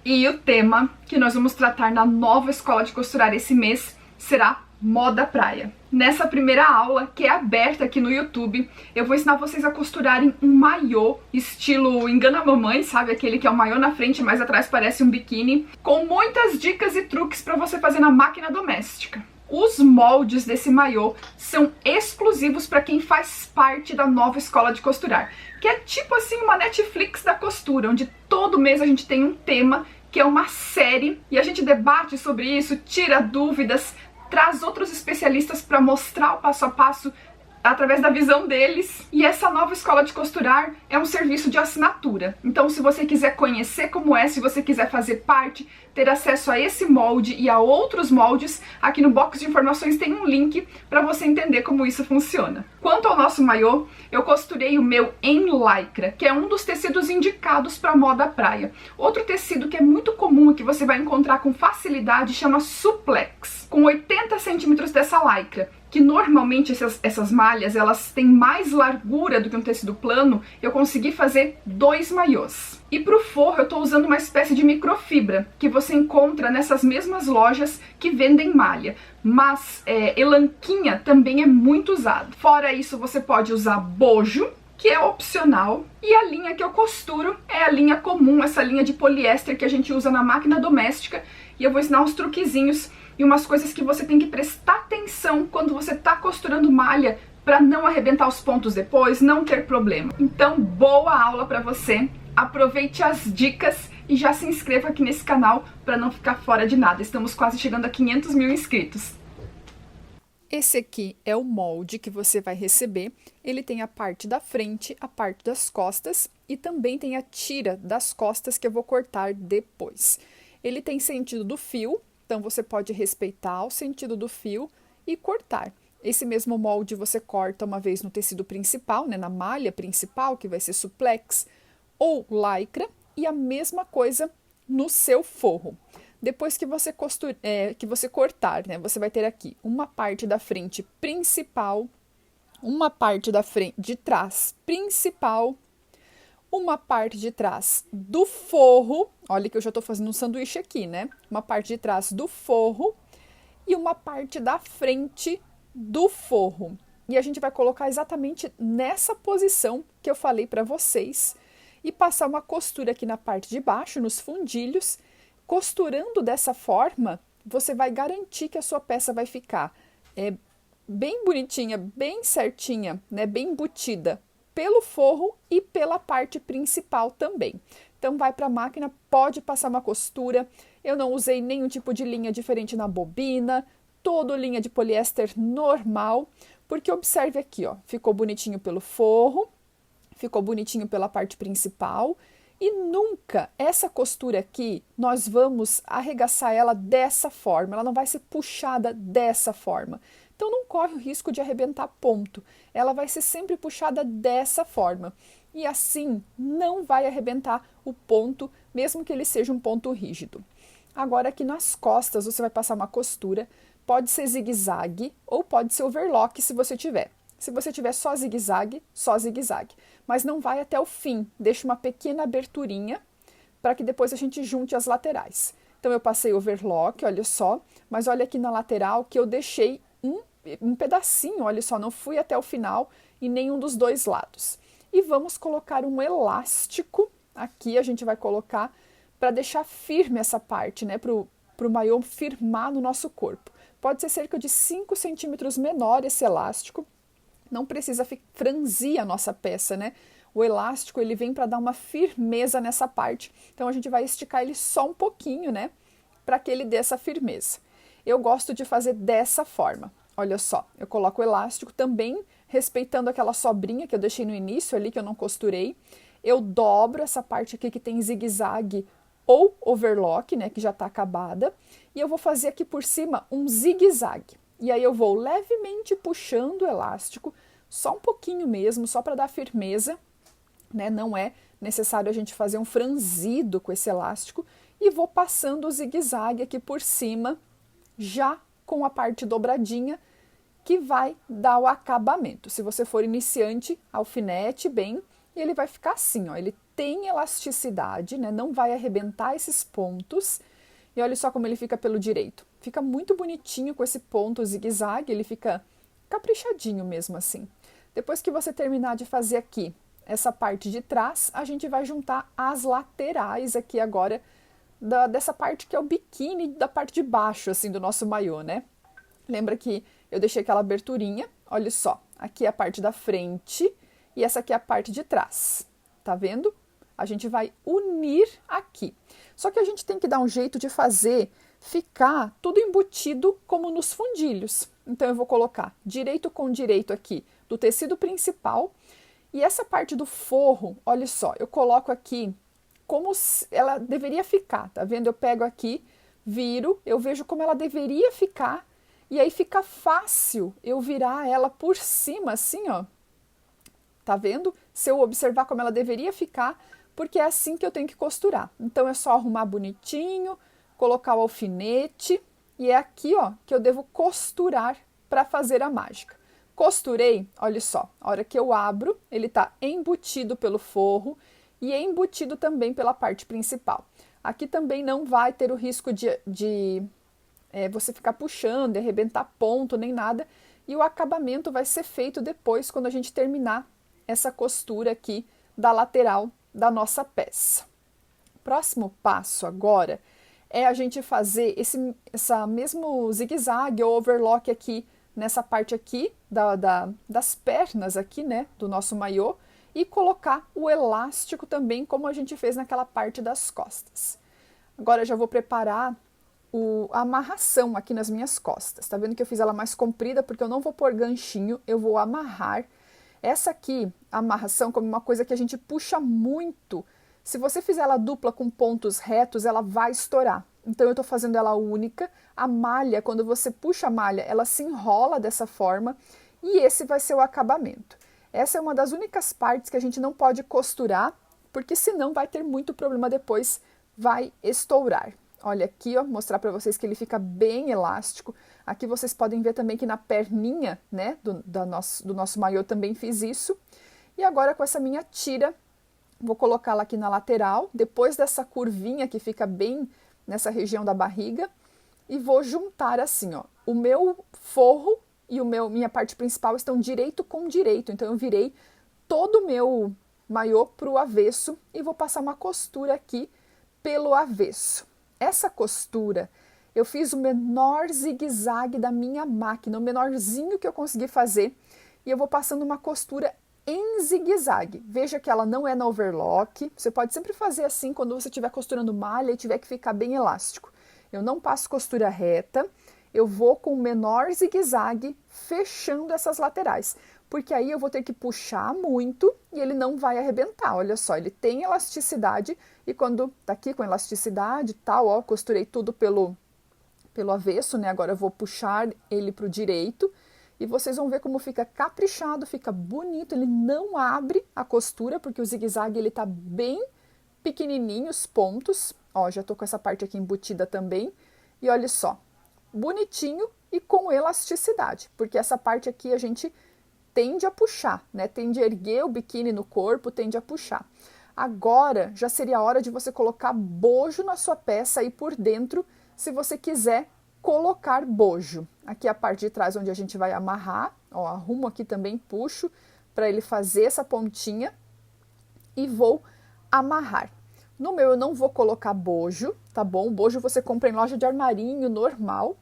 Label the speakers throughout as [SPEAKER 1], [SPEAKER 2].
[SPEAKER 1] E o tema que nós vamos tratar na nova escola de costurar esse mês será moda praia. Nessa primeira aula, que é aberta aqui no YouTube, eu vou ensinar vocês a costurarem um maiô estilo engana a mamãe, sabe? Aquele que é o maiô na frente, mas atrás parece um biquíni, com muitas dicas e truques para você fazer na máquina doméstica. Os moldes desse maiô são exclusivos para quem faz parte da nova escola de costurar, que é tipo assim uma Netflix da costura, onde todo mês a gente tem um tema, que é uma série, e a gente debate sobre isso, tira dúvidas, traz outros especialistas para mostrar o passo a passo através da visão deles. E essa nova escola de costurar é um serviço de assinatura. Então, se você quiser conhecer como é, se você quiser fazer parte, ter acesso a esse molde e a outros moldes, aqui no box de informações tem um link para você entender como isso funciona. Quanto ao nosso maiô, eu costurei o meu em lycra, que é um dos tecidos indicados para moda praia. Outro tecido que é muito comum e que você vai encontrar com facilidade chama suplex, com 80 centímetros dessa lycra, que normalmente essas malhas elas têm mais largura do que um tecido plano. Eu consegui fazer 2 maiôs. E para o forro eu estou usando uma espécie de microfibra que você encontra nessas mesmas lojas que vendem malha, mas elanquinha também é muito usado. Fora isso, você pode usar bojo, que é opcional, e a linha que eu costuro é a linha comum, essa linha de poliéster que a gente usa na máquina doméstica, e eu vou ensinar uns truquezinhos e umas coisas que você tem que prestar atenção quando você está costurando malha para não arrebentar os pontos depois, não ter problema. Então, boa aula para você, aproveite as dicas e já se inscreva aqui nesse canal para não ficar fora de nada. Estamos quase chegando a 500 mil inscritos.
[SPEAKER 2] Esse aqui é o molde que você vai receber. Ele tem a parte da frente, a parte das costas e também tem a tira das costas que eu vou cortar depois. Ele tem sentido do fio, então você pode respeitar o sentido do fio e cortar. Esse mesmo molde você corta uma vez no tecido principal, né, na malha principal, que vai ser suplex ou lycra, e a mesma coisa no seu forro. Depois que você cortar, né, você vai ter aqui uma parte da frente principal, uma parte da frente de trás principal, uma parte de trás do forro, olha que eu já estou fazendo um sanduíche aqui, né? Uma parte de trás do forro e uma parte da frente do forro. E a gente vai colocar exatamente nessa posição que eu falei para vocês e passar uma costura aqui na parte de baixo, nos fundilhos. Costurando dessa forma, você vai garantir que a sua peça vai ficar bem bonitinha, bem certinha, né? Bem embutida pelo forro e pela parte principal também. Então, vai para a máquina, pode passar uma costura. Eu não usei nenhum tipo de linha diferente na bobina, toda linha de poliéster normal, porque observe aqui, ó, ficou bonitinho pelo forro, ficou bonitinho pela parte principal. E nunca essa costura aqui, nós vamos arregaçar ela dessa forma, ela não vai ser puxada dessa forma. Então, não corre o risco de arrebentar ponto. Ela vai ser sempre puxada dessa forma. E assim, não vai arrebentar o ponto, mesmo que ele seja um ponto rígido. Agora, aqui nas costas, você vai passar uma costura. Pode ser zigue-zague ou pode ser overlock, se você tiver. Se você tiver só zigue-zague, só zigue-zague. Mas não vai até o fim. Deixa uma pequena aberturinha para que depois a gente junte as laterais. Então, eu passei overlock, olha só. Mas olha aqui na lateral que eu deixei um pedacinho, olha só, não fui até o final em nenhum dos dois lados. E vamos colocar um elástico, aqui a gente vai colocar para deixar firme essa parte, né, para o maiô firmar no nosso corpo. Pode ser cerca de 5 centímetros menor esse elástico, não precisa franzir a nossa peça, né? O elástico, ele vem para dar uma firmeza nessa parte, então a gente vai esticar ele só um pouquinho, né, para que ele dê essa firmeza. Eu gosto de fazer dessa forma. Olha só, eu coloco o elástico também, respeitando aquela sobrinha que eu deixei no início ali, que eu não costurei. Eu dobro essa parte aqui que tem zigue-zague ou overlock, né, que já tá acabada. E eu vou fazer aqui por cima um zigue-zague. E aí eu vou levemente puxando o elástico, só um pouquinho mesmo, só para dar firmeza, né? Não é necessário a gente fazer um franzido com esse elástico. E vou passando o zigue-zague aqui por cima, já com a parte dobradinha, que vai dar o acabamento. Se você for iniciante, alfinete bem e ele vai ficar assim, ó, ele tem elasticidade, né? Não vai arrebentar esses pontos. E olha só como ele fica pelo direito. Fica muito bonitinho com esse ponto zigue-zague, ele fica caprichadinho mesmo assim. Depois que você terminar de fazer aqui essa parte de trás, a gente vai juntar as laterais aqui agora dessa parte que é o biquíni da parte de baixo assim do nosso maiô, né? Lembra que eu deixei aquela aberturinha, olha só, aqui é a parte da frente e essa aqui é a parte de trás, tá vendo? A gente vai unir aqui. Só que a gente tem que dar um jeito de fazer ficar tudo embutido como nos fundilhos. Então eu vou colocar direito com direito aqui do tecido principal e essa parte do forro, olha só, eu coloco aqui como ela deveria ficar, tá vendo? Eu pego aqui, viro, eu vejo como ela deveria ficar e aí fica fácil eu virar ela por cima assim, ó. Tá vendo? Se eu observar como ela deveria ficar, porque é assim que eu tenho que costurar. Então é só arrumar bonitinho, colocar o alfinete e é aqui, ó, que eu devo costurar para fazer a mágica. Costurei, olha só, a hora que eu abro, ele tá embutido pelo forro e é embutido também pela parte principal. Aqui também não vai ter o risco de você ficar puxando, arrebentar ponto, nem nada. E o acabamento vai ser feito depois, quando a gente terminar essa costura aqui da lateral da nossa peça. Próximo passo agora é a gente fazer essa mesmo zigue-zague ou overlock aqui, nessa parte aqui das pernas aqui, né, do nosso maiô, e colocar o elástico também, como a gente fez naquela parte das costas. Agora eu já vou preparar a amarração aqui nas minhas costas. Tá vendo que eu fiz ela mais comprida porque eu não vou pôr ganchinho, eu vou amarrar. Essa aqui, a amarração, como uma coisa que a gente puxa muito. Se você fizer ela dupla com pontos retos, ela vai estourar. Então eu tô fazendo ela única. A malha, quando você puxa a malha, ela se enrola dessa forma e esse vai ser o acabamento. Essa é uma das únicas partes que a gente não pode costurar, porque senão vai ter muito problema depois, vai estourar. Olha aqui, ó, mostrar para vocês que ele fica bem elástico. Aqui vocês podem ver também que na perninha, né, do nosso maiô também fiz isso. E agora com essa minha tira, vou colocá-la aqui na lateral, depois dessa curvinha que fica bem nessa região da barriga. E vou juntar assim, ó, o meu forro e minha parte principal estão direito com direito. Então eu virei todo o meu maiô para o avesso e vou passar uma costura aqui pelo avesso. Essa costura, eu fiz o menor zigue-zague da minha máquina, o menorzinho que eu consegui fazer, e eu vou passando uma costura em zigue-zague. Veja que ela não é na overlock, você pode sempre fazer assim quando você estiver costurando malha e tiver que ficar bem elástico. Eu não passo costura reta, eu vou com o menor zigue-zague fechando essas laterais, porque aí eu vou ter que puxar muito e ele não vai arrebentar. Olha só, ele tem elasticidade e quando tá aqui com elasticidade e tal, ó, costurei tudo pelo avesso, né? Agora eu vou puxar ele pro direito e vocês vão ver como fica caprichado, fica bonito, ele não abre a costura, porque o zigue-zague ele tá bem pequenininho, os pontos. Ó, já tô com essa parte aqui embutida também. E olha só, bonitinho e com elasticidade, porque essa parte aqui a gente tende a puxar, né? Tende a erguer o biquíni no corpo, tende a puxar. Agora já seria a hora de você colocar bojo na sua peça aí por dentro, se você quiser colocar bojo. Aqui é a parte de trás onde a gente vai amarrar, ó, arrumo aqui também, puxo para ele fazer essa pontinha e vou amarrar. No meu eu não vou colocar bojo, tá bom? Bojo você compra em loja de armarinho normal,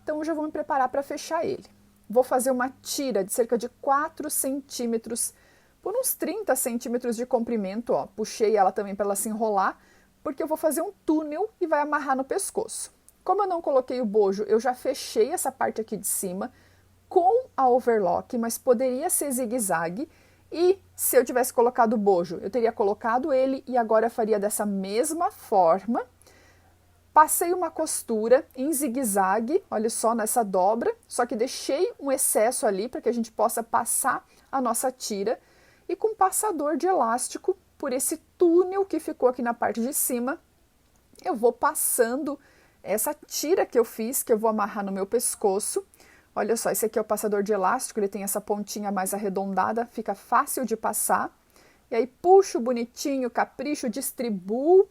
[SPEAKER 2] então eu já vou me preparar para fechar ele. Vou fazer uma tira de cerca de 4 centímetros por uns 30 centímetros de comprimento, ó. Puxei ela também para ela se enrolar, porque eu vou fazer um túnel e vai amarrar no pescoço. Como eu não coloquei o bojo, eu já fechei essa parte aqui de cima com a overlock, mas poderia ser zigue-zague. E se eu tivesse colocado o bojo, eu teria colocado ele e agora eu faria dessa mesma forma. Passei uma costura em zigue-zague, olha só, nessa dobra, só que deixei um excesso ali para que a gente possa passar a nossa tira. E com passador de elástico, por esse túnel que ficou aqui na parte de cima, eu vou passando essa tira que eu fiz, que eu vou amarrar no meu pescoço. Olha só, esse aqui é o passador de elástico, ele tem essa pontinha mais arredondada, fica fácil de passar. E aí puxo bonitinho, capricho, distribuo.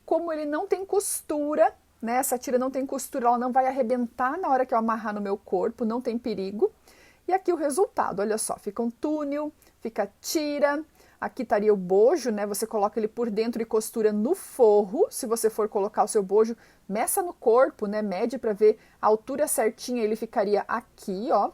[SPEAKER 2] Como ele não tem costura, né? Essa tira não tem costura, ela não vai arrebentar na hora que eu amarrar no meu corpo, não tem perigo. E aqui o resultado, olha só, fica um túnel, fica tira. Aqui estaria o bojo, né? Você coloca ele por dentro e costura no forro. Se você for colocar o seu bojo, meça no corpo, né? Mede para ver a altura certinha, ele ficaria aqui, ó.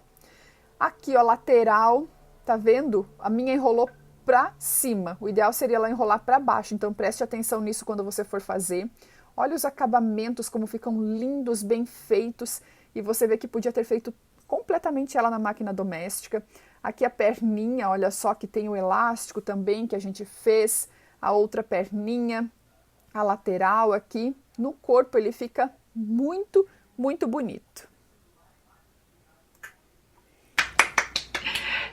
[SPEAKER 2] Aqui, ó, lateral, tá vendo? A minha enrolou pra cima. O ideal seria ela enrolar para baixo, então preste atenção nisso quando você for fazer. Olha os acabamentos, como ficam lindos, bem feitos. E você vê que podia ter feito completamente ela na máquina doméstica. Aqui a perninha, olha só que tem o elástico também que a gente fez. A outra perninha, a lateral aqui. No corpo ele fica muito, muito bonito.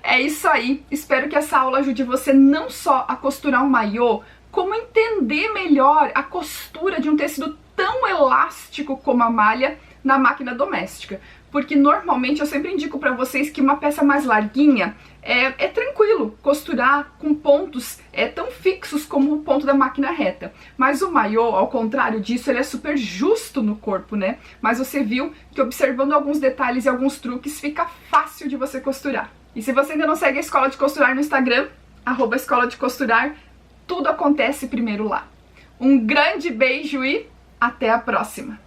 [SPEAKER 1] É isso aí, espero que essa aula ajude você não só a costurar um maiô, como entender melhor a costura de um tecido tão elástico como a malha na máquina doméstica. Porque normalmente eu sempre indico para vocês que uma peça mais larguinha é tranquilo costurar com pontos tão fixos como o ponto da máquina reta. Mas o maiô, ao contrário disso, ele é super justo no corpo, né? Mas você viu que observando alguns detalhes e alguns truques fica fácil de você costurar. E se você ainda não segue a Escola de Costurar no Instagram, @Escola de Costurar, tudo acontece primeiro lá. Um grande beijo e até a próxima!